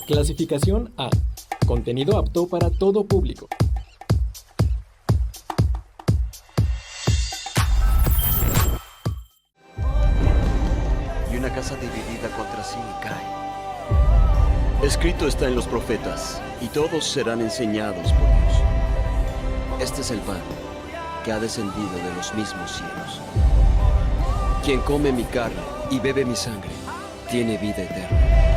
Clasificación A. Contenido apto para todo público. Y una casa dividida contra sí cae. Escrito está en los profetas, y todos serán enseñados por Dios. Este es el pan que ha descendido de los mismos cielos. Quien come mi carne y bebe mi sangre, tiene vida eterna.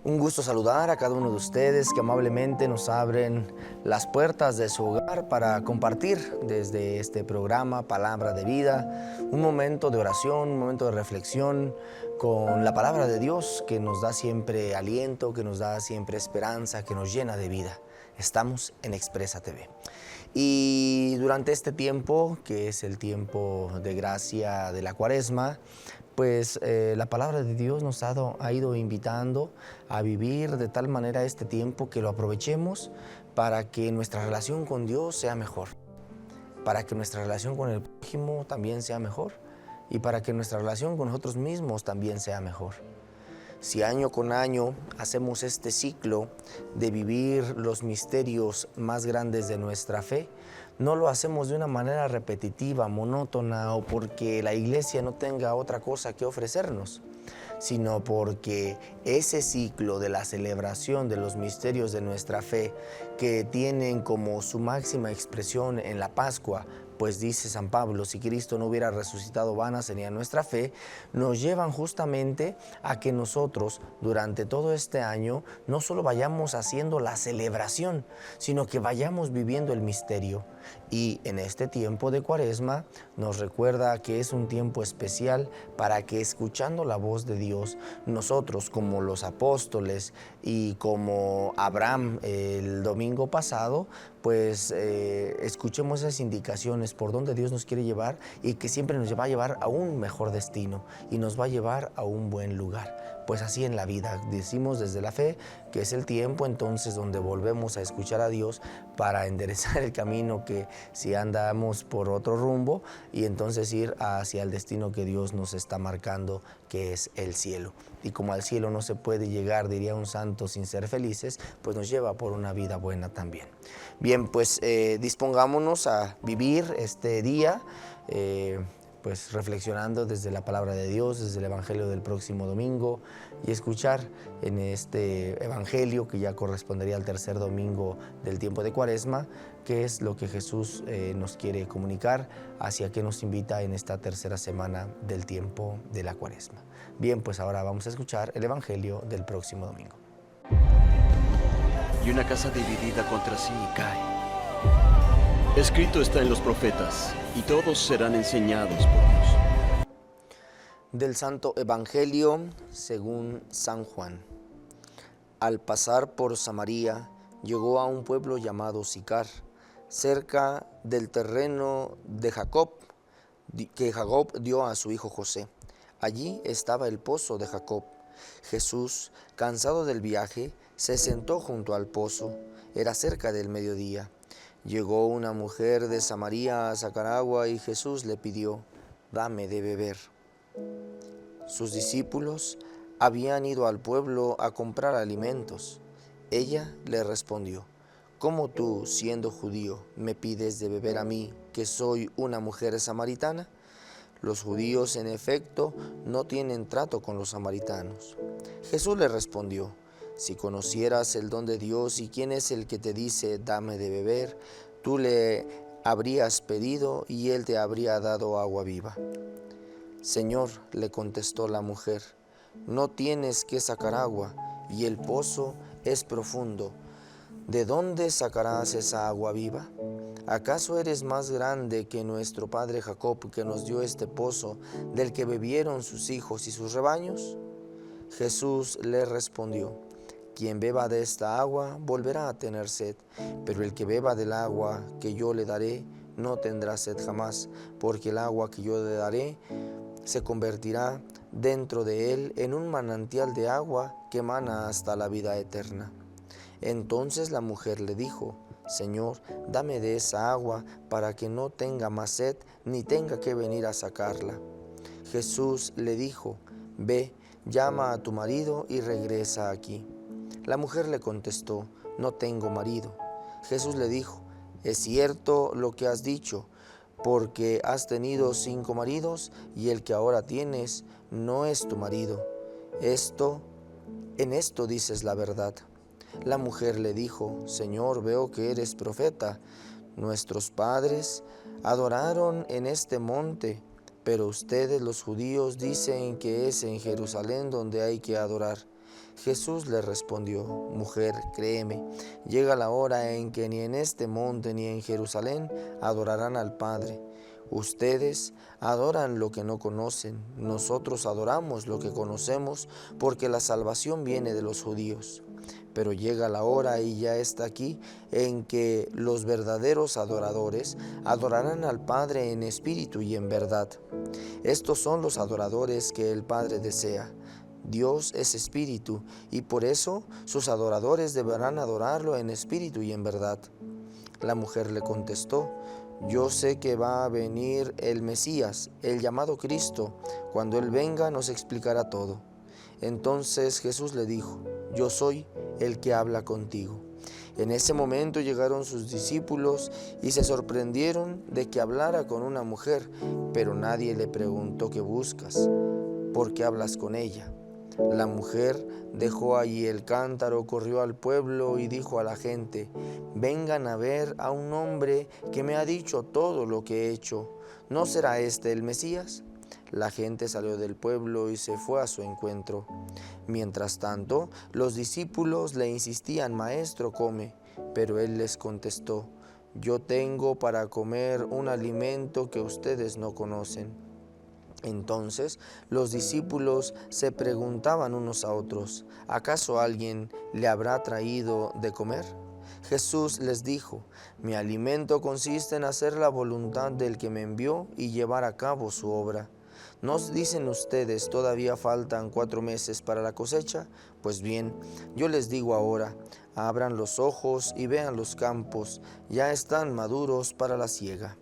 Un gusto saludar a cada uno de ustedes que amablemente nos abren las puertas de su hogar para compartir desde este programa Palabra de Vida, un momento de oración, un momento de reflexión con la palabra de Dios que nos da siempre aliento, que nos da siempre esperanza, que nos llena de vida. Estamos en Expresa TV. Y durante este tiempo, que es el tiempo de gracia de la Cuaresma, pues la palabra de Dios nos ha ido invitando a vivir de tal manera este tiempo que lo aprovechemos para que nuestra relación con Dios sea mejor, para que nuestra relación con el prójimo también sea mejor y para que nuestra relación con nosotros mismos también sea mejor. Si año con año hacemos este ciclo de vivir los misterios más grandes de nuestra fe, no lo hacemos de una manera repetitiva, monótona o porque la iglesia no tenga otra cosa que ofrecernos, sino porque ese ciclo de la celebración de los misterios de nuestra fe que tienen como su máxima expresión en la Pascua, pues dice San Pablo, si Cristo no hubiera resucitado, vana sería nuestra fe, nos llevan justamente a que nosotros durante todo este año no solo vayamos haciendo la celebración, sino que vayamos viviendo el misterio. Y en este tiempo de Cuaresma nos recuerda que es un tiempo especial para que escuchando la voz de Dios, nosotros como los apóstoles y como Abraham el domingo pasado, pues escuchemos esas indicaciones por donde Dios nos quiere llevar y que siempre nos va a llevar a un mejor destino y nos va a llevar a un buen lugar. Pues así en la vida, decimos desde la fe que es el tiempo entonces donde volvemos a escuchar a Dios para enderezar el camino que si andamos por otro rumbo y entonces ir hacia el destino que Dios nos está marcando, que es el cielo. Y como al cielo no se puede llegar, diría un santo, sin ser felices, pues nos lleva por una vida buena también. Bien, pues dispongámonos a vivir este día, pues reflexionando desde la palabra de Dios, desde el Evangelio del próximo domingo y escuchar en este Evangelio que ya correspondería al tercer domingo del tiempo de Cuaresma, qué es lo que Jesús nos quiere comunicar, hacia qué nos invita en esta tercera semana del tiempo de la Cuaresma. Bien, pues ahora vamos a escuchar el Evangelio del próximo domingo. Y una casa dividida contra sí cae. Escrito está en los profetas, y todos serán enseñados por Dios. Del Santo Evangelio según San Juan. Al pasar por Samaria, llegó a un pueblo llamado Sicar, cerca del terreno de Jacob, que Jacob dio a su hijo José. Allí estaba el pozo de Jacob. Jesús, cansado del viaje, se sentó junto al pozo. Era cerca del mediodía. Llegó una mujer de Samaria a sacar agua y Jesús le pidió, dame de beber. Sus discípulos habían ido al pueblo a comprar alimentos. Ella le respondió, ¿cómo tú, siendo judío, me pides de beber a mí, que soy una mujer samaritana? Los judíos, en efecto, no tienen trato con los samaritanos. Jesús le respondió, si conocieras el don de Dios y quién es el que te dice, dame de beber, tú le habrías pedido y él te habría dado agua viva. Señor, le contestó la mujer, no tienes que sacar agua y el pozo es profundo. ¿De dónde sacarás esa agua viva? ¿Acaso eres más grande que nuestro padre Jacob, que nos dio este pozo, del que bebieron sus hijos y sus rebaños? Jesús le respondió, quien beba de esta agua volverá a tener sed, pero el que beba del agua que yo le daré no tendrá sed jamás, porque el agua que yo le daré se convertirá dentro de él en un manantial de agua que emana hasta la vida eterna. Entonces la mujer le dijo, Señor, dame de esa agua para que no tenga más sed ni tenga que venir a sacarla. Jesús le dijo, ve, llama a tu marido y regresa aquí. La mujer le contestó, no tengo marido. Jesús le dijo, es cierto lo que has dicho, porque has tenido 5 maridos y el que ahora tienes no es tu marido. En esto dices la verdad. La mujer le dijo, Señor, veo que eres profeta. Nuestros padres adoraron en este monte, pero ustedes los judíos dicen que es en Jerusalén donde hay que adorar. Jesús le respondió, mujer, créeme, llega la hora en que ni en este monte ni en Jerusalén adorarán al Padre. Ustedes adoran lo que no conocen, nosotros adoramos lo que conocemos, porque la salvación viene de los judíos. Pero llega la hora, y ya está aquí, en que los verdaderos adoradores adorarán al Padre en espíritu y en verdad. Estos son los adoradores que el Padre desea. Dios es espíritu, y por eso sus adoradores deberán adorarlo en espíritu y en verdad. La mujer le contestó, yo sé que va a venir el Mesías, el llamado Cristo. Cuando Él venga nos explicará todo. Entonces Jesús le dijo, yo soy el que habla contigo. En ese momento llegaron sus discípulos y se sorprendieron de que hablara con una mujer, pero nadie le preguntó qué buscas, por qué hablas con ella. La mujer dejó allí el cántaro, corrió al pueblo y dijo a la gente, vengan a ver a un hombre que me ha dicho todo lo que he hecho. ¿No será este el Mesías? La gente salió del pueblo y se fue a su encuentro. Mientras tanto, los discípulos le insistían, Maestro, come. Pero él les contestó, yo tengo para comer un alimento que ustedes no conocen. Entonces los discípulos se preguntaban unos a otros, ¿acaso alguien le habrá traído de comer? Jesús les dijo, mi alimento consiste en hacer la voluntad del que me envió y llevar a cabo su obra. ¿No dicen ustedes, todavía faltan 4 meses para la cosecha? Pues bien, yo les digo ahora, abran los ojos y vean los campos, ya están maduros para la siega.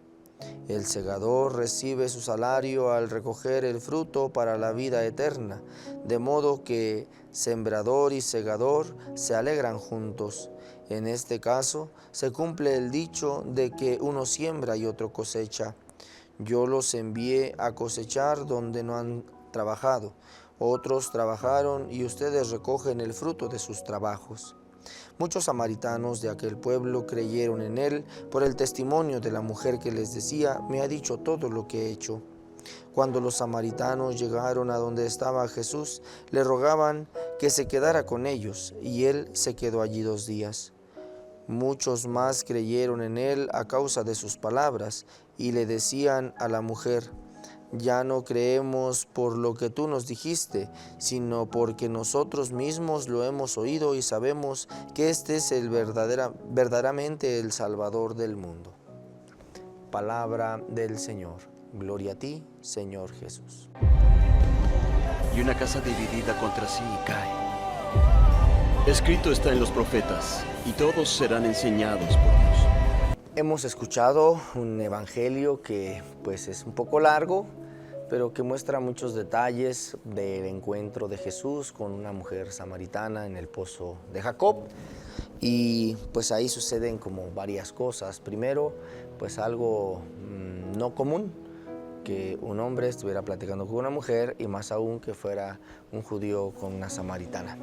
El segador recibe su salario al recoger el fruto para la vida eterna, de modo que sembrador y segador se alegran juntos. En este caso se cumple el dicho de que uno siembra y otro cosecha. Yo los envié a cosechar donde no han trabajado. Otros trabajaron y ustedes recogen el fruto de sus trabajos. Muchos samaritanos de aquel pueblo creyeron en él por el testimonio de la mujer que les decía, me ha dicho todo lo que he hecho. Cuando los samaritanos llegaron a donde estaba Jesús, le rogaban que se quedara con ellos, y él se quedó allí 2 días. Muchos más creyeron en él a causa de sus palabras, y le decían a la mujer, ya no creemos por lo que tú nos dijiste, sino porque nosotros mismos lo hemos oído y sabemos que este es verdaderamente el Salvador del mundo. Palabra del Señor. Gloria a ti, Señor Jesús. Y una casa dividida contra sí cae. Escrito está en los profetas, y todos serán enseñados por Dios. Hemos escuchado un evangelio que pues es un poco largo, pero que muestra muchos detalles del encuentro de Jesús con una mujer samaritana en el pozo de Jacob. Y pues ahí suceden como varias cosas. Primero, pues algo no común, que un hombre estuviera platicando con una mujer, y más aún que fuera un judío con una samaritana.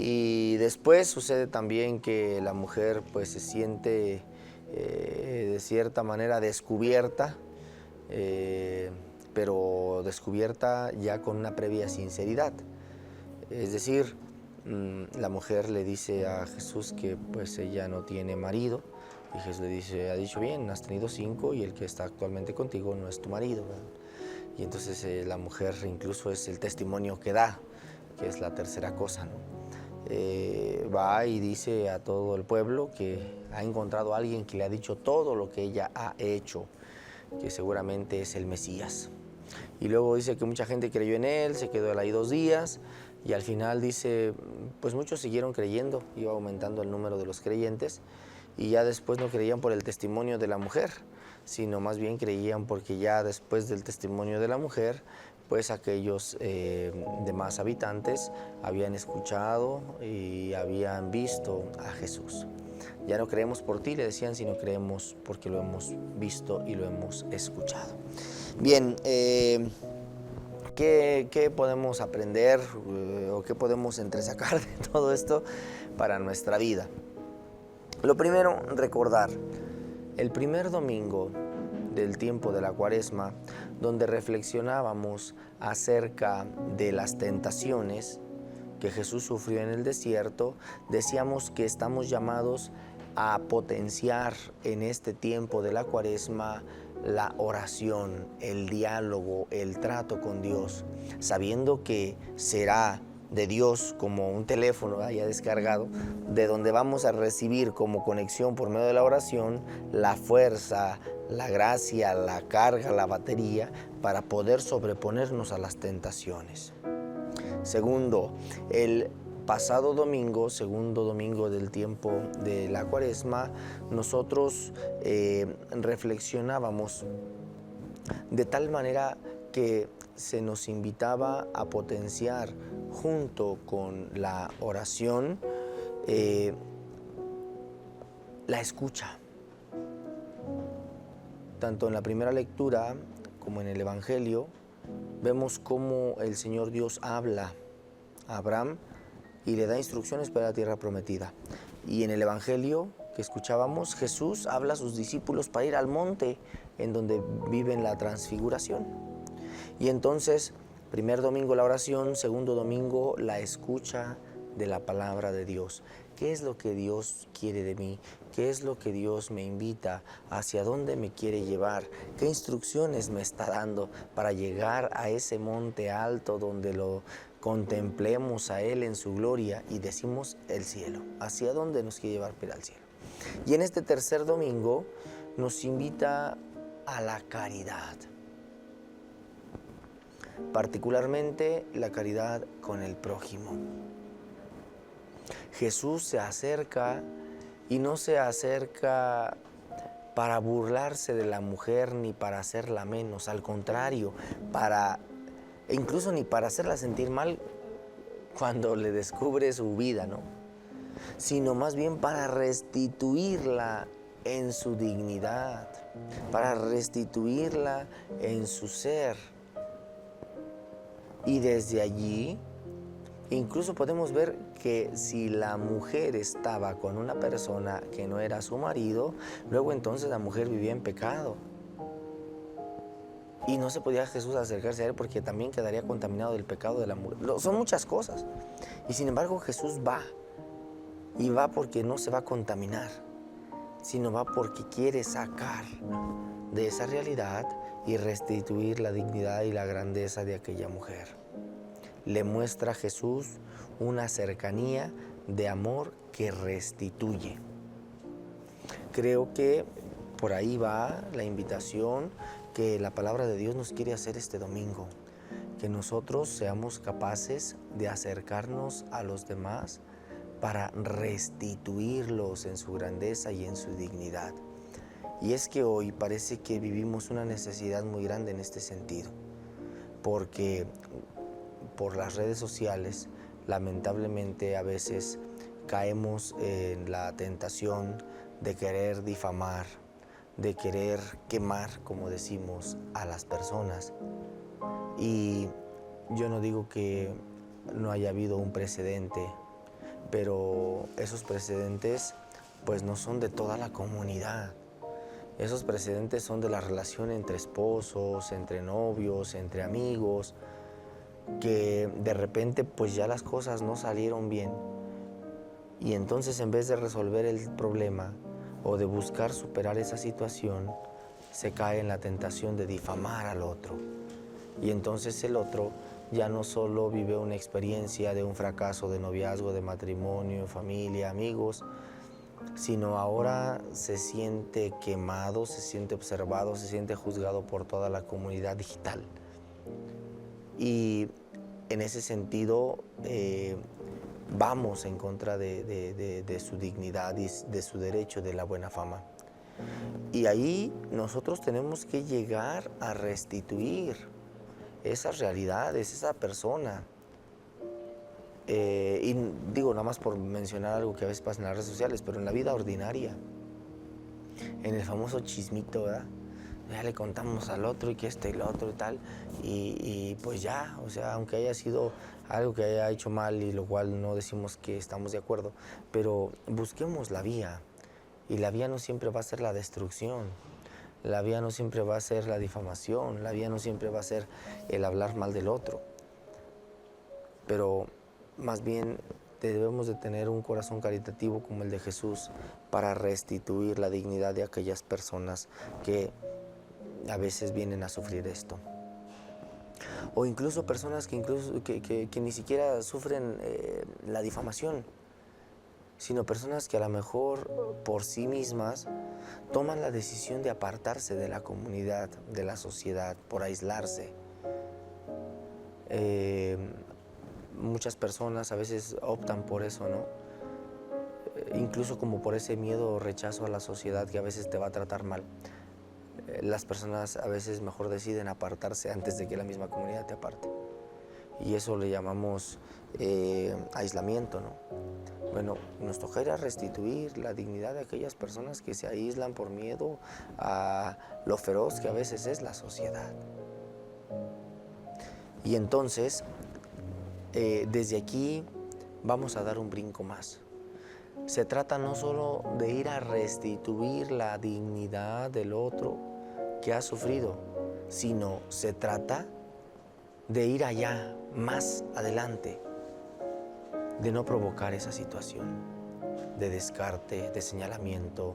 Y después sucede también que la mujer pues se siente de cierta manera descubierta, pero descubierta ya con una previa sinceridad. Es decir, la mujer le dice a Jesús que pues ella no tiene marido, y Jesús le dice, ha dicho bien, has tenido 5 y el que está actualmente contigo no es tu marido, ¿verdad? Y entonces la mujer incluso es el testimonio que da, que es la tercera cosa, ¿no? Va y dice a todo el pueblo que ha encontrado a alguien que le ha dicho todo lo que ella ha hecho, que seguramente es el Mesías. Y luego dice que mucha gente creyó en él, se quedó ahí 2 días, y al final dice, pues muchos siguieron creyendo, iba aumentando el número de los creyentes, y ya después no creían por el testimonio de la mujer, sino más bien creían porque ya después del testimonio de la mujer, pues aquellos demás habitantes habían escuchado y habían visto a Jesús. Ya no creemos por ti, le decían, sino creemos porque lo hemos visto y lo hemos escuchado. Bien, ¿qué podemos aprender o qué podemos entresacar de todo esto para nuestra vida? Lo primero, recordar el primer domingo del tiempo de la Cuaresma, donde reflexionábamos acerca de las tentaciones que Jesús sufrió en el desierto, decíamos que estamos llamados a potenciar en este tiempo de la Cuaresma la oración, el diálogo, el trato con Dios, sabiendo que será de Dios como un teléfono ya descargado, de donde vamos a recibir como conexión por medio de la oración la fuerza, la gracia, la carga, la batería para poder sobreponernos a las tentaciones. Segundo, el pasado domingo, segundo domingo del tiempo de la Cuaresma, nosotros reflexionábamos de tal manera que se nos invitaba a potenciar junto con la oración la escucha. Tanto en la primera lectura como en el Evangelio vemos cómo el Señor Dios habla a Abraham y le da instrucciones para la tierra prometida. Y en el Evangelio que escuchábamos, Jesús habla a sus discípulos para ir al monte en donde viven la transfiguración. Y entonces, primer domingo la oración, segundo domingo la escucha de la palabra de Dios. ¿Qué es lo que Dios quiere de mí? ¿Qué es lo que Dios me invita? ¿Hacia dónde me quiere llevar? ¿Qué instrucciones me está dando para llegar a ese monte alto donde lo contemplemos a Él en su gloria y decimos el cielo? ¿Hacia dónde nos quiere llevar para el cielo? Y en este tercer domingo nos invita a la caridad, particularmente la caridad con el prójimo. Jesús se acerca y no se acerca para burlarse de la mujer ni para hacerla menos, al contrario, incluso ni para hacerla sentir mal cuando le descubre su vida, ¿no? Sino más bien para restituirla en su dignidad, para restituirla en su ser. Y desde allí, incluso podemos ver que si la mujer estaba con una persona que no era su marido, luego entonces la mujer vivía en pecado. Y no se podía Jesús acercarse a él porque también quedaría contaminado del pecado de la mujer. Son muchas cosas. Y sin embargo Jesús va. Y va porque no se va a contaminar, sino va porque quiere sacar de esa realidad y restituir la dignidad y la grandeza de aquella mujer. Le muestra a Jesús una cercanía de amor que restituye. Creo que por ahí va la invitación que la palabra de Dios nos quiere hacer este domingo, que nosotros seamos capaces de acercarnos a los demás para restituirlos en su grandeza y en su dignidad. Y es que hoy parece que vivimos una necesidad muy grande en este sentido, porque por las redes sociales, lamentablemente a veces caemos en la tentación de querer difamar, de querer quemar, como decimos, a las personas. Y yo no digo que no haya habido un precedente, pero esos precedentes pues no son de toda la comunidad. Esos precedentes son de la relación entre esposos, entre novios, entre amigos, que de repente pues ya las cosas no salieron bien. Y entonces en vez de resolver el problema o de buscar superar esa situación, se cae en la tentación de difamar al otro. Y entonces el otro ya no solo vive una experiencia de un fracaso de noviazgo, de matrimonio, familia, amigos, sino ahora se siente quemado, se siente observado, se siente juzgado por toda la comunidad digital. Y en ese sentido, vamos en contra de su dignidad y de su derecho de la buena fama. Y ahí nosotros tenemos que llegar a restituir esas realidades, esa persona. Y digo, nada más por mencionar algo que a veces pasa en las redes sociales, pero en la vida ordinaria, en el famoso chismito, ¿verdad? Ya le contamos al otro y que este y lo otro y tal, y pues ya, o sea, aunque haya sido algo que haya hecho mal y lo cual no decimos que estamos de acuerdo, pero busquemos la vía, y la vía no siempre va a ser la destrucción, la vía no siempre va a ser la difamación, la vía no siempre va a ser el hablar mal del otro, pero más bien debemos de tener un corazón caritativo como el de Jesús para restituir la dignidad de aquellas personas que a veces vienen a sufrir esto. O incluso personas que ni siquiera sufren la difamación, sino personas que a lo mejor por sí mismas toman la decisión de apartarse de la comunidad, de la sociedad, por aislarse. Muchas personas a veces optan por eso, ¿no? Incluso como por ese miedo o rechazo a la sociedad que a veces te va a tratar mal. Las personas a veces mejor deciden apartarse antes de que la misma comunidad te aparte. Y eso le llamamos aislamiento, ¿no? Bueno, nos toca ir a restituir la dignidad de aquellas personas que se aíslan por miedo a lo feroz que a veces es la sociedad. Y entonces, desde aquí vamos a dar un brinco más. Se trata no solo de ir a restituir la dignidad del otro que ha sufrido, sino se trata de ir allá, más adelante, de no provocar esa situación de descarte, de señalamiento,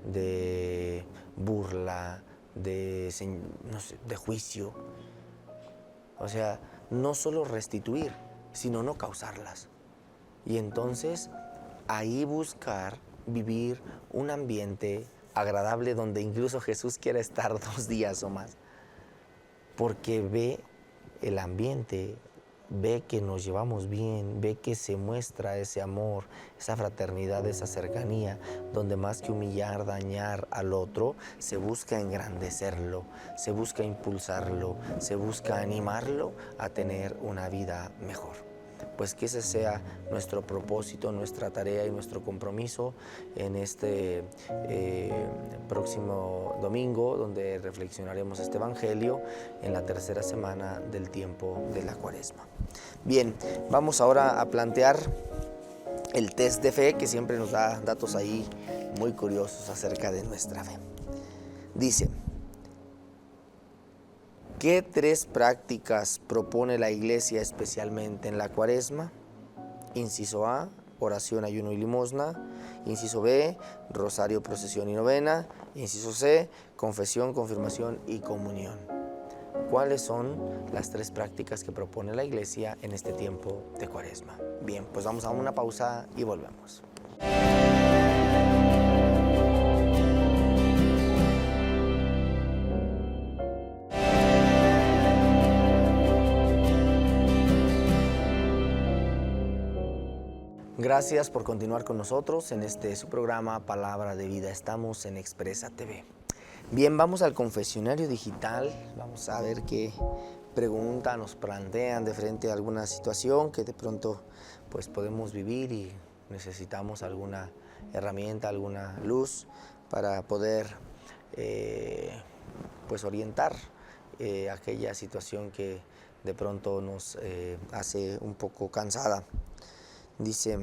de burla, no sé, de juicio. O sea, no solo restituir, sino no causarlas. Y entonces ahí buscar vivir un ambiente agradable donde incluso Jesús quiera estar 2 días o más, porque ve el ambiente, ve que nos llevamos bien, ve que se muestra ese amor, esa fraternidad, esa cercanía, donde más que humillar, dañar al otro, se busca engrandecerlo, se busca impulsarlo, se busca animarlo a tener una vida mejor. Pues que ese sea nuestro propósito, nuestra tarea y nuestro compromiso en este próximo domingo, donde reflexionaremos este Evangelio en la 3ª semana del tiempo de la Cuaresma. Bien, vamos ahora a plantear el test de fe, que siempre nos da datos ahí muy curiosos acerca de nuestra fe. Dice: ¿qué 3 prácticas propone la Iglesia especialmente en la Cuaresma? Inciso A, oración, ayuno y limosna. Inciso B, rosario, procesión y novena. Inciso C, confesión, confirmación y comunión. ¿Cuáles son las 3 prácticas que propone la Iglesia en este tiempo de Cuaresma? Bien, pues vamos a una pausa y volvemos. Gracias por continuar con nosotros en su programa Palabra de Vida. Estamos en Expresa TV. Bien, vamos al confesionario digital. Vamos a ver qué pregunta nos plantean de frente a alguna situación que de pronto pues podemos vivir y necesitamos alguna herramienta, alguna luz para poder pues orientar aquella situación que de pronto nos hace un poco cansada. Dice: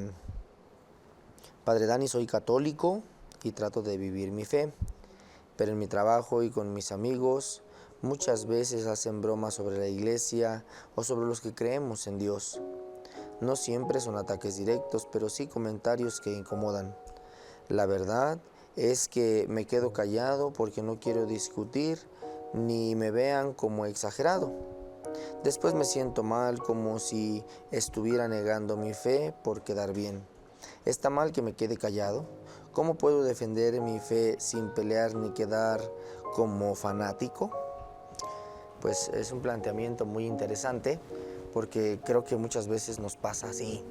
Padre Dani, soy católico y trato de vivir mi fe, pero en mi trabajo y con mis amigos muchas veces hacen bromas sobre la Iglesia o sobre los que creemos en Dios. No siempre son ataques directos, pero sí comentarios que incomodan. La verdad es que me quedo callado porque no quiero discutir ni me vean como exagerado. Después me siento mal, como si estuviera negando mi fe por quedar bien. ¿Está mal que me quede callado? ¿Cómo puedo defender mi fe sin pelear ni quedar como fanático? Pues es un planteamiento muy interesante, porque creo que muchas veces nos pasa así.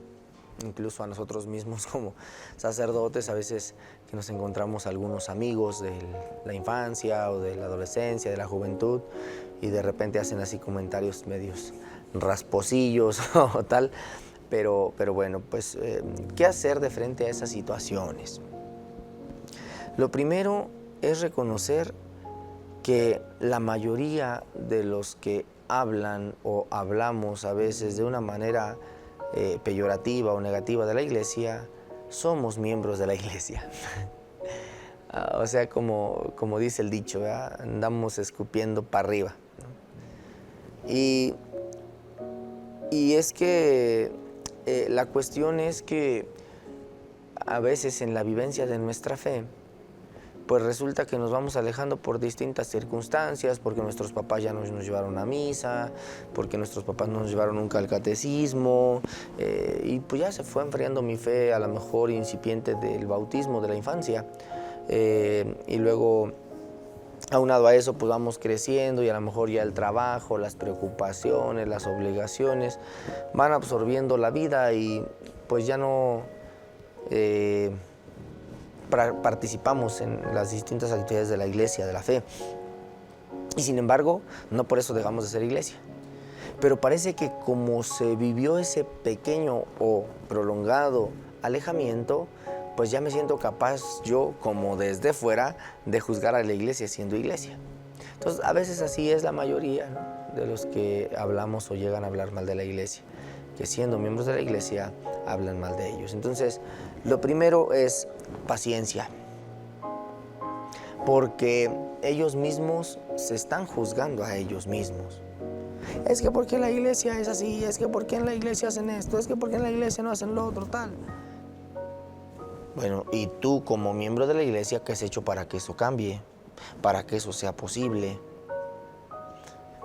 incluso a nosotros mismos como sacerdotes, a veces que nos encontramos algunos amigos de la infancia o de la adolescencia, de la juventud, y de repente hacen así comentarios medios rasposillos o tal, pero bueno, pues, ¿qué hacer de frente a esas situaciones? Lo primero es reconocer que la mayoría de los que hablan o hablamos a veces de una manera peyorativa o negativa de la iglesia, somos miembros de la iglesia. O sea, como dice el dicho, ¿verdad? Andamos escupiendo para arriba, ¿no? Y es que la cuestión es que a veces en la vivencia de nuestra fe, pues resulta que nos vamos alejando por distintas circunstancias, porque nuestros papás ya nos llevaron a misa, porque nuestros papás no nos llevaron nunca al catecismo, y pues ya se fue enfriando mi fe, a lo mejor incipiente del bautismo de la infancia, y luego, aunado a eso, pues vamos creciendo y a lo mejor ya el trabajo, las preocupaciones, las obligaciones van absorbiendo la vida y pues ya no participamos en las distintas actividades de la iglesia, de la fe. Y sin embargo, no por eso dejamos de ser iglesia. Pero parece que como se vivió ese pequeño o prolongado alejamiento, pues ya me siento capaz yo, como desde fuera, de juzgar a la iglesia siendo iglesia. Entonces, a veces así es la mayoría, ¿no?, de los que hablamos o llegan a hablar mal de la iglesia, que siendo miembros de la iglesia hablan mal de ellos. Entonces, lo primero es paciencia, porque ellos mismos se están juzgando a ellos mismos. Es que porque la iglesia es así, es que porque en la iglesia hacen esto, es que porque en la iglesia no hacen lo otro, tal. Bueno, y tú como miembro de la iglesia, ¿qué has hecho para que eso cambie? Para que eso sea posible.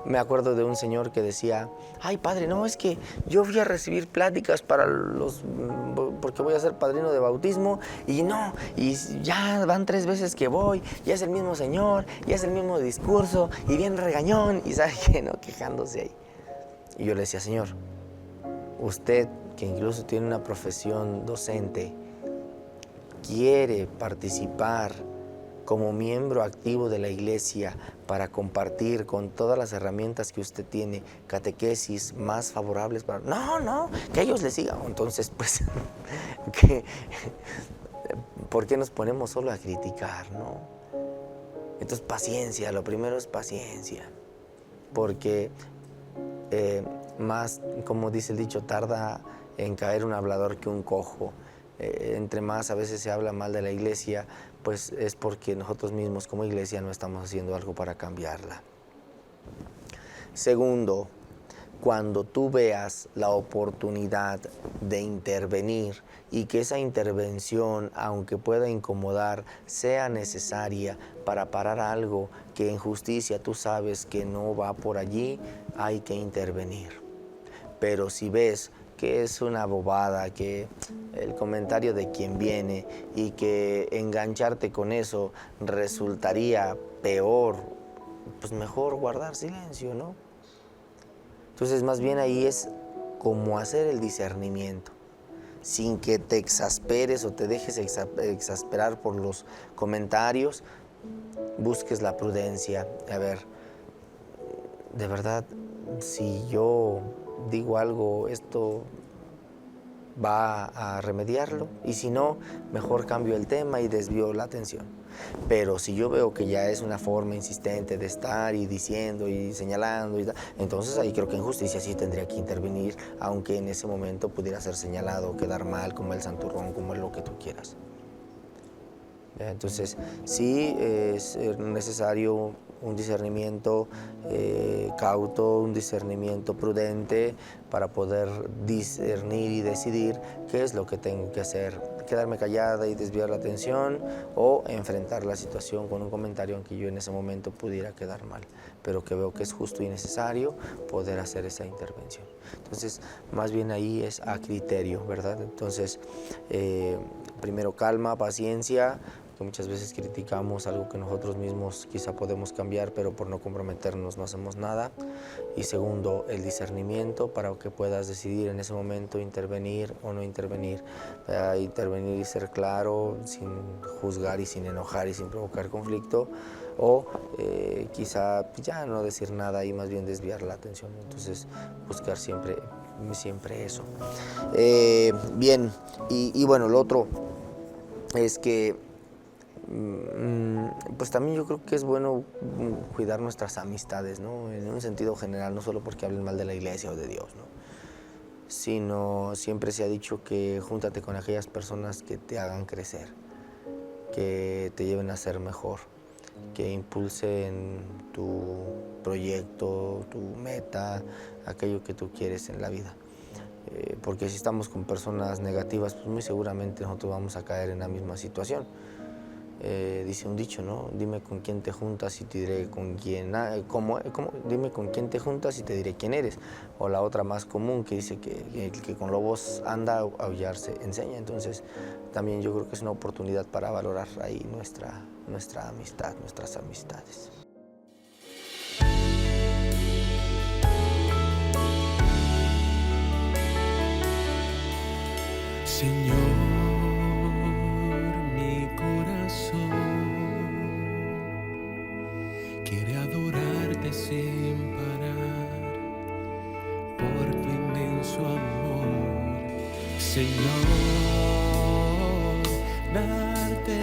Me acuerdo de un señor que decía, ay padre, no, es que yo fui a recibir pláticas porque voy a ser padrino de bautismo y no, y ya van 3 veces que voy, ya es el mismo señor, ya es el mismo discurso y bien regañón y sabe qué, ¿no?, quejándose ahí. Y yo le decía, señor, usted que incluso tiene una profesión docente, quiere participar como miembro activo de la iglesia para compartir con todas las herramientas que usted tiene catequesis más favorables para... No, que ellos le sigan. Entonces, pues, ¿por qué nos ponemos solo a criticar, no? Entonces, paciencia, lo primero es paciencia, porque más, como dice el dicho, tarda en caer un hablador que un cojo. Entre más a veces se habla mal de la iglesia, pues es porque nosotros mismos como iglesia no estamos haciendo algo para cambiarla. Segundo, cuando tú veas la oportunidad de intervenir y que esa intervención, aunque pueda incomodar, sea necesaria para parar algo que en justicia tú sabes que no va por allí, hay que intervenir. Pero si ves que es una bobada, que el comentario de quien viene y que engancharte con eso resultaría peor, pues mejor guardar silencio, ¿no? Entonces, más bien ahí es como hacer el discernimiento, sin que te exasperes o te dejes exasperar por los comentarios, busques la prudencia. A ver, de verdad, si yo digo algo, esto va a remediarlo, y si no, mejor cambio el tema y desvío la atención. Pero si yo veo que ya es una forma insistente de estar y diciendo y señalando y tal, entonces ahí creo que en justicia sí tendría que intervenir, aunque en ese momento pudiera ser señalado o quedar mal como el santurrón, como lo que tú quieras. Entonces sí es necesario un discernimiento cauto, un discernimiento prudente para poder discernir y decidir qué es lo que tengo que hacer, quedarme callada y desviar la atención o enfrentar la situación con un comentario aunque yo en ese momento pudiera quedar mal, pero que veo que es justo y necesario poder hacer esa intervención. Entonces, más bien ahí es a criterio, ¿verdad? Entonces, primero calma, paciencia, que muchas veces criticamos algo que nosotros mismos quizá podemos cambiar, pero por no comprometernos no hacemos nada. Y segundo, el discernimiento para que puedas decidir en ese momento intervenir o no intervenir. Intervenir y ser claro, sin juzgar y sin enojar y sin provocar conflicto, o quizá ya no decir nada y más bien desviar la atención. Entonces, buscar siempre eso. Bien, y bueno, lo otro es que pues también yo creo que es bueno cuidar nuestras amistades, ¿no? En un sentido general, no solo porque hablen mal de la iglesia o de Dios, ¿no? Sino siempre se ha dicho que júntate con aquellas personas que te hagan crecer, que te lleven a ser mejor, que impulsen tu proyecto, tu meta, aquello que tú quieres en la vida. Porque si estamos con personas negativas, pues muy seguramente nosotros vamos a caer en la misma situación. Dice un dicho, ¿no? Dime con quién te juntas y te diré con quién... Dime con quién te juntas y te diré quién eres. O la otra más común que dice que el que con lobos anda, a aullar se enseña. Entonces, también yo creo que es una oportunidad para valorar ahí nuestra amistad, nuestras amistades. Señor, mi corazón quiere adorarte sin parar por tu inmenso amor. Señor, darte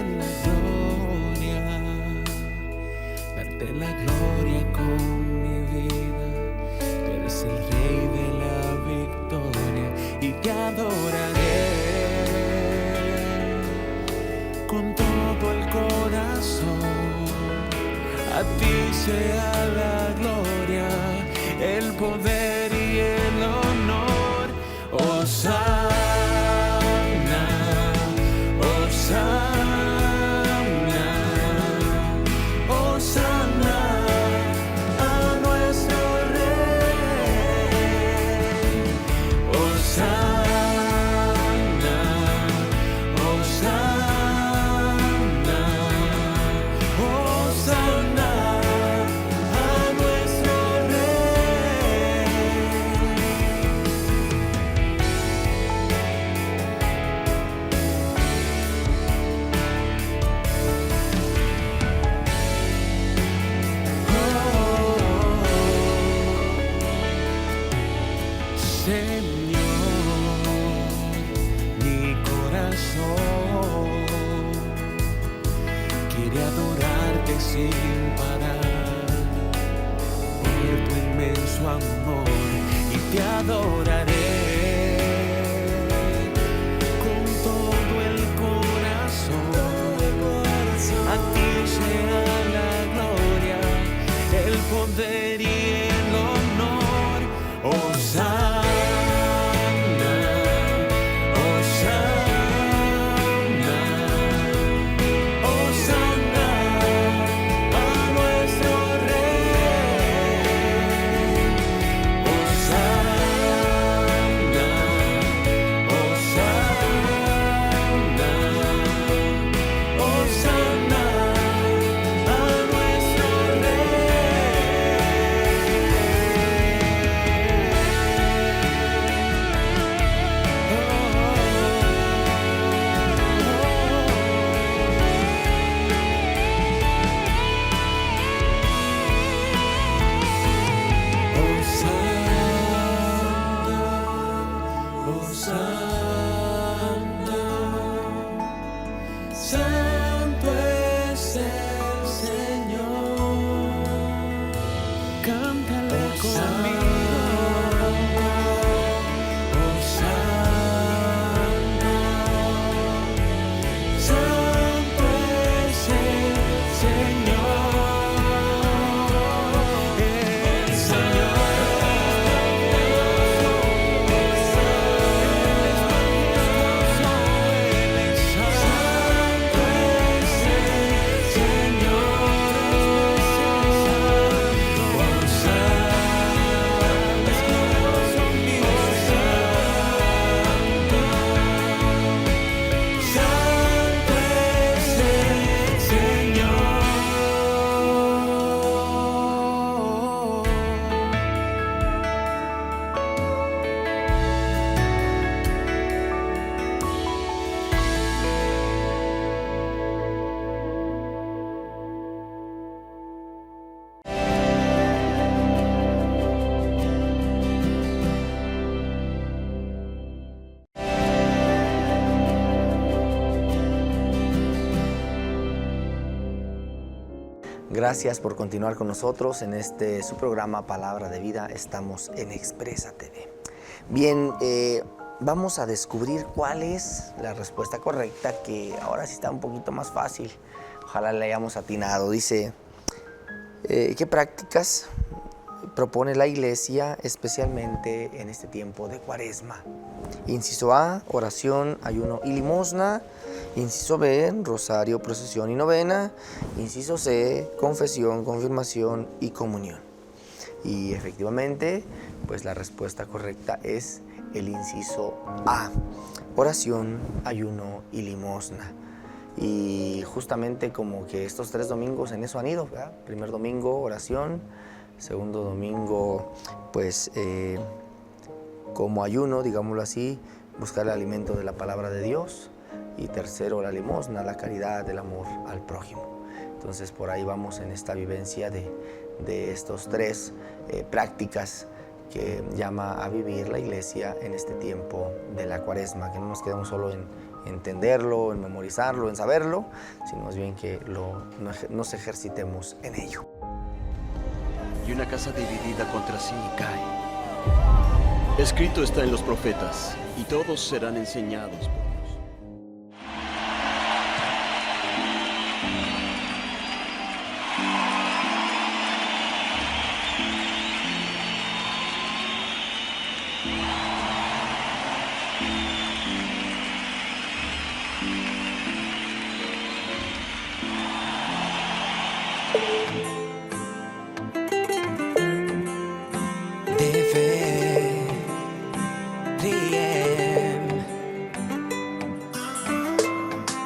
la gloria con mi vida. Tú eres el Rey de la victoria y te adoraré con todo el corazón. A ti sea la gloria, el poder y el honor. Hosana, Hosana, Hosana a nuestro Rey. Hosana, sin parar por tu inmenso amor y te adoraré con todo el corazón. A ti sea la gloria, el poder y el honor. Hosana. Gracias por continuar con nosotros en su programa Palabra de Vida. Estamos en Expresa TV. Bien, vamos a descubrir cuál es la respuesta correcta, que ahora sí está un poquito más fácil. Ojalá le hayamos atinado. Dice, ¿qué prácticas propone la Iglesia especialmente en este tiempo de Cuaresma? Inciso A, oración, ayuno y limosna. Inciso B, rosario, procesión y novena. Inciso C, confesión, confirmación y comunión. Y efectivamente, pues la respuesta correcta es el inciso A, oración, ayuno y limosna. Y justamente como que estos 3 domingos en eso han ido, ¿verdad? Primer domingo, oración. Segundo domingo, pues como ayuno, digámoslo así, buscar el alimento de la palabra de Dios. Y tercero, la limosna, la caridad, el amor al prójimo. Entonces por ahí vamos en esta vivencia de estos 3 prácticas que llama a vivir la Iglesia en este tiempo de la Cuaresma, que no nos quedemos solo en entenderlo, en memorizarlo, en saberlo, sino más bien que nos ejercitemos en ello. Y una casa dividida contra sí cae. Escrito está en los profetas, y todos serán enseñados por Dios.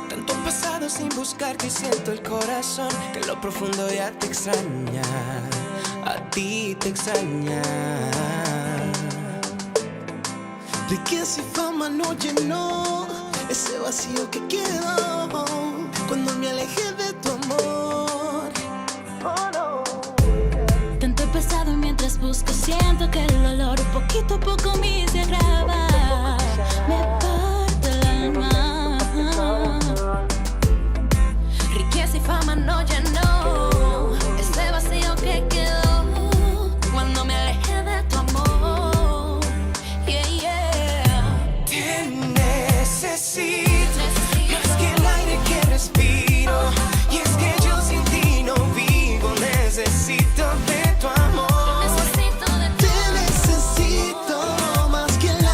Tanto ha pasado sin buscarte y siento el corazón que en lo profundo ya te extraña, a ti te extraña. Riqueza y fama no llenó ese vacío que quedó cuando me alejé de tu amor. Oh, no. Tanto he pasado y mientras busco siento que el dolor poquito a poco me se agrava, me parte el alma. Riqueza y fama no llenó ese vacío que quedó cuando me alejé de tu amor. Yeah, yeah. Te necesito más que el aire que respiro, y es que yo sin ti no vivo. Necesito de tu amor. Necesito de tu Te necesito más que el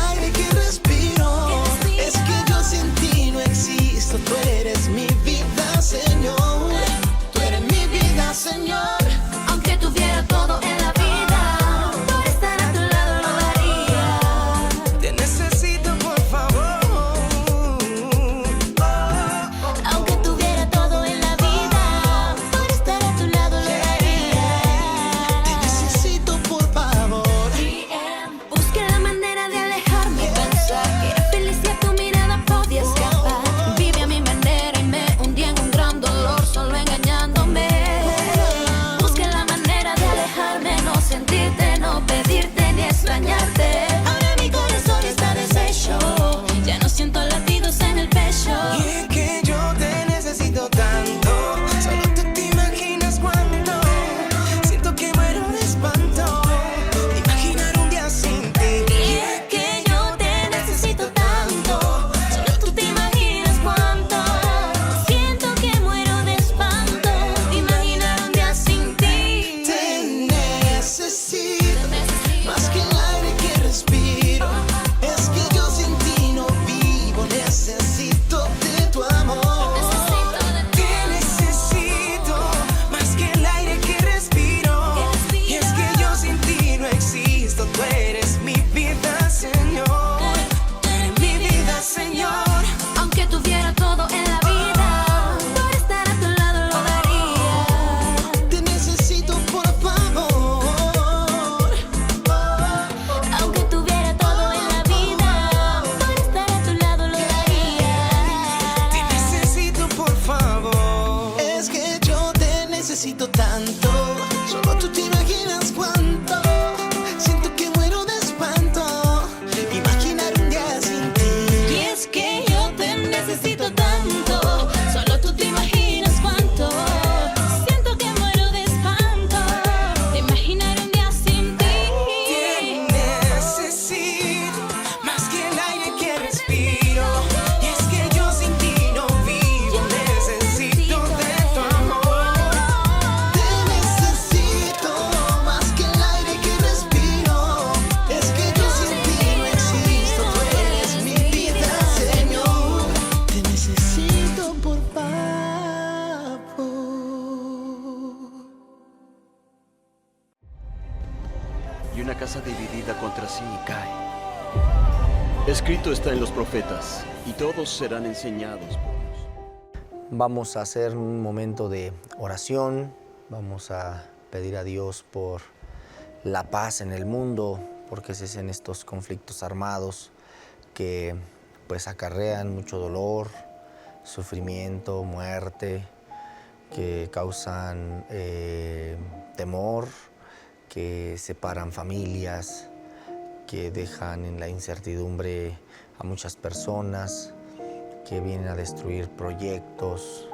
Escrito está en los profetas, y todos serán enseñados por Dios. Vamos a hacer un momento de oración, vamos a pedir a Dios por la paz en el mundo, porque cesen estos conflictos armados que pues acarrean mucho dolor, sufrimiento, muerte, que causan temor, que separan familias, que dejan en la incertidumbre a muchas personas, que vienen a destruir proyectos,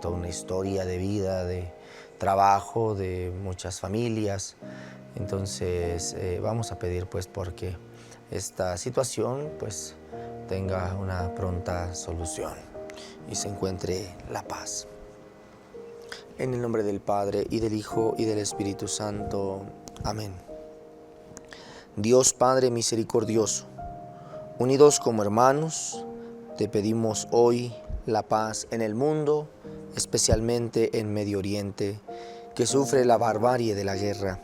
toda una historia de vida, de trabajo de muchas familias. Entonces vamos a pedir pues porque esta situación pues tenga una pronta solución y se encuentre la paz. En el nombre del Padre, y del Hijo, y del Espíritu Santo. Amén. Dios Padre misericordioso, unidos como hermanos, te pedimos hoy la paz en el mundo, especialmente en Medio Oriente, que sufre la barbarie de la guerra.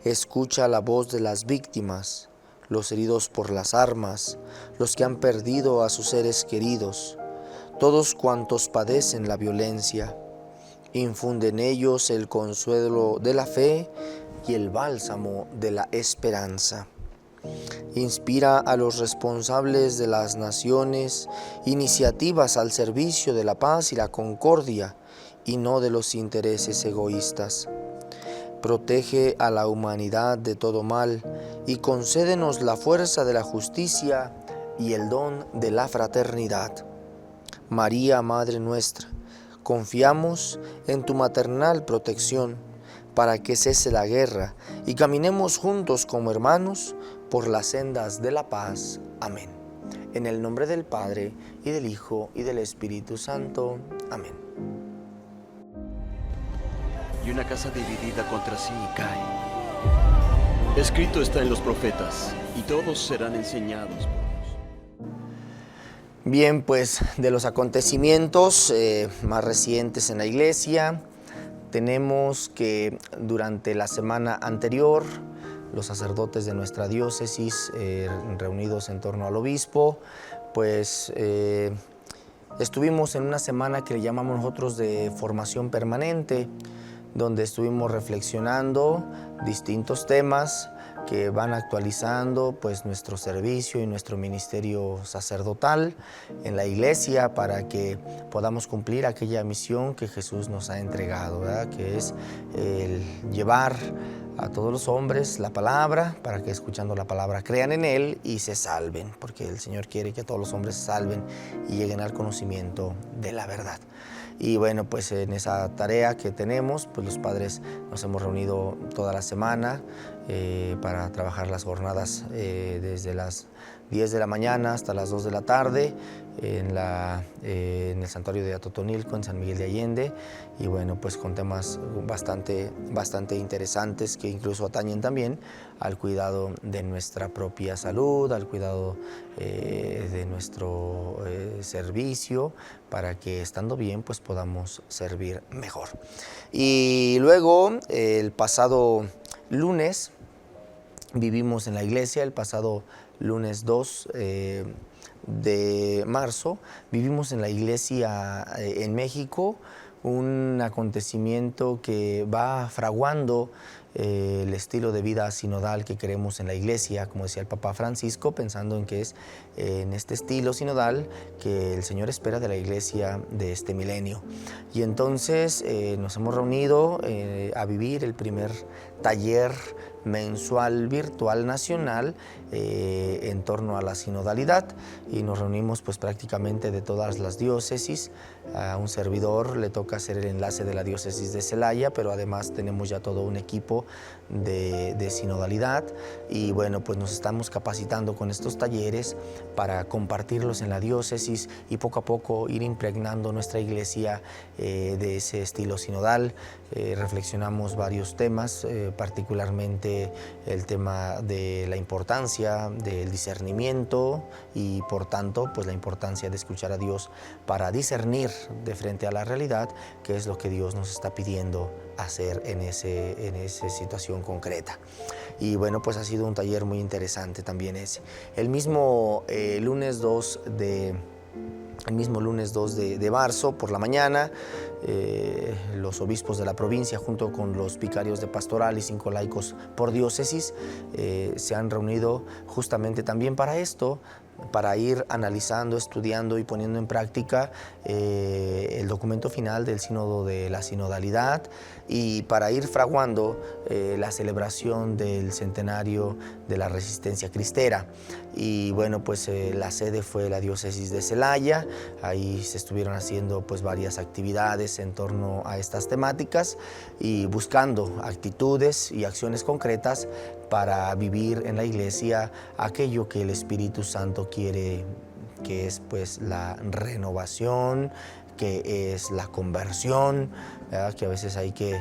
Escucha la voz de las víctimas, los heridos por las armas, los que han perdido a sus seres queridos, todos cuantos padecen la violencia. Infunde en ellos el consuelo de la fe y el bálsamo de la esperanza. Inspira a los responsables de las naciones iniciativas al servicio de la paz y la concordia y no de los intereses egoístas. Protege a la humanidad de todo mal y concédenos la fuerza de la justicia y el don de la fraternidad. María, Madre nuestra, confiamos en tu maternal protección para que cese la guerra y caminemos juntos como hermanos por las sendas de la paz. Amén. En el nombre del Padre, y del Hijo, y del Espíritu Santo. Amén. Y una casa dividida contra sí cae. Escrito está en los profetas, y todos serán enseñados por Dios. Bien, pues de los acontecimientos más recientes en la iglesia, tenemos que durante la semana anterior, los sacerdotes de nuestra diócesis, reunidos en torno al obispo, pues estuvimos en una semana que le llamamos nosotros de formación permanente, donde estuvimos reflexionando distintos temas que van actualizando pues nuestro servicio y nuestro ministerio sacerdotal en la iglesia para que podamos cumplir aquella misión que Jesús nos ha entregado, ¿verdad? Que es el llevar a todos los hombres la palabra, para que escuchando la palabra crean en Él y se salven, porque el Señor quiere que todos los hombres se salven y lleguen al conocimiento de la verdad. Y bueno, pues en esa tarea que tenemos, pues los padres nos hemos reunido toda la semana para trabajar las jornadas desde las 10 de la mañana hasta las 2 de la tarde en el santuario de Atotonilco, en San Miguel de Allende, y bueno, pues con temas bastante interesantes que incluso atañen también al cuidado de nuestra propia salud, al cuidado de nuestro servicio, para que estando bien pues podamos servir mejor. Y luego el pasado lunes vivimos en la iglesia, el pasado lunes 2 de marzo, vivimos en la iglesia en México un acontecimiento que va fraguando el estilo de vida sinodal que queremos en la iglesia, como decía el Papa Francisco, pensando en que es en este estilo sinodal que el Señor espera de la iglesia de este milenio. Y entonces nos hemos reunido a vivir el primer taller mensual virtual nacional en torno a la sinodalidad, y nos reunimos pues prácticamente de todas las diócesis. A un servidor le toca hacer el enlace de la diócesis de Celaya, pero además tenemos ya todo un equipo de sinodalidad, y bueno, pues nos estamos capacitando con estos talleres para compartirlos en la diócesis y poco a poco ir impregnando nuestra iglesia de ese estilo sinodal. reflexionamos varios temas, particularmente el tema de la importancia del discernimiento y por tanto pues la importancia de escuchar a Dios para discernir de frente a la realidad qué es lo que Dios nos está pidiendo hacer en esa situación concreta. Y bueno, pues ha sido un taller muy interesante también ese. El mismo lunes 2 de marzo por la mañana, los obispos de la provincia junto con los vicarios de pastoral y 5 laicos por diócesis se han reunido justamente también para esto, para ir analizando, estudiando y poniendo en práctica el documento final del Sínodo de la Sinodalidad y para ir fraguando la celebración del centenario de la Resistencia Cristera. Y bueno, pues la sede fue la diócesis de Celaya. Ahí se estuvieron haciendo pues varias actividades en torno a estas temáticas y buscando actitudes y acciones concretas para vivir en la iglesia aquello que el Espíritu Santo quiere, que es pues la renovación, que es la conversión, ¿verdad? Que a veces hay que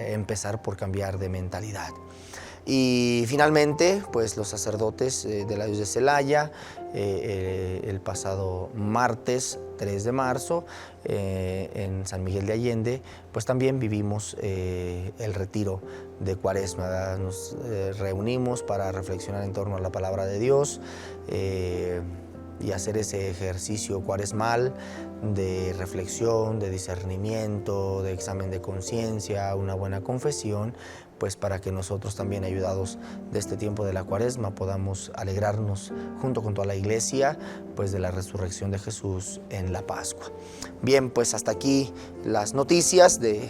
empezar por cambiar de mentalidad. Y finalmente, pues los sacerdotes de la diócesis de Celaya, el pasado martes 3 de marzo, en San Miguel de Allende, pues también vivimos el retiro de Cuaresma, ¿verdad? Nos reunimos para reflexionar en torno a la palabra de Dios y hacer ese ejercicio cuaresmal de reflexión, de discernimiento, de examen de conciencia, una buena confesión, pues para que nosotros también, ayudados de este tiempo de la Cuaresma, podamos alegrarnos junto con toda la Iglesia pues de la resurrección de Jesús en la Pascua. Bien, pues hasta aquí las noticias de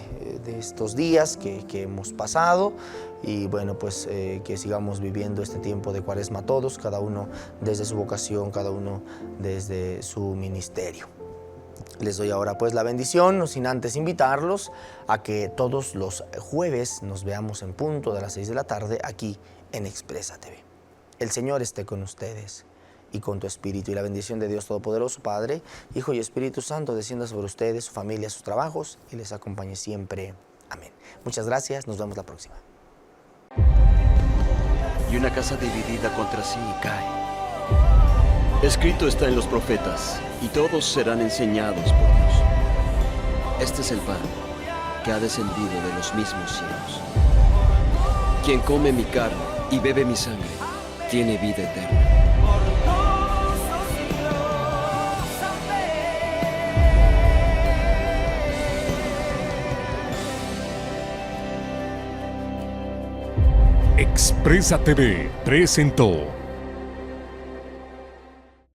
estos días que hemos pasado y bueno, pues que sigamos viviendo este tiempo de Cuaresma todos, cada uno desde su vocación, cada uno desde su ministerio. Les doy ahora pues la bendición, no sin antes invitarlos a que todos los jueves nos veamos en punto de las 6 de la tarde aquí en Expresa TV. El Señor esté con ustedes y con tu espíritu, y la bendición de Dios Todopoderoso, Padre, Hijo y Espíritu Santo descienda sobre ustedes, su familia, sus trabajos y les acompañe siempre. Amén. Muchas gracias, nos vemos la próxima. Y una casa dividida contra sí cae. Escrito está en los profetas, y todos serán enseñados por Dios. Este es el pan que ha descendido de los mismos cielos. Quien come mi carne y bebe mi sangre, tiene vida eterna. Expresa TV presentó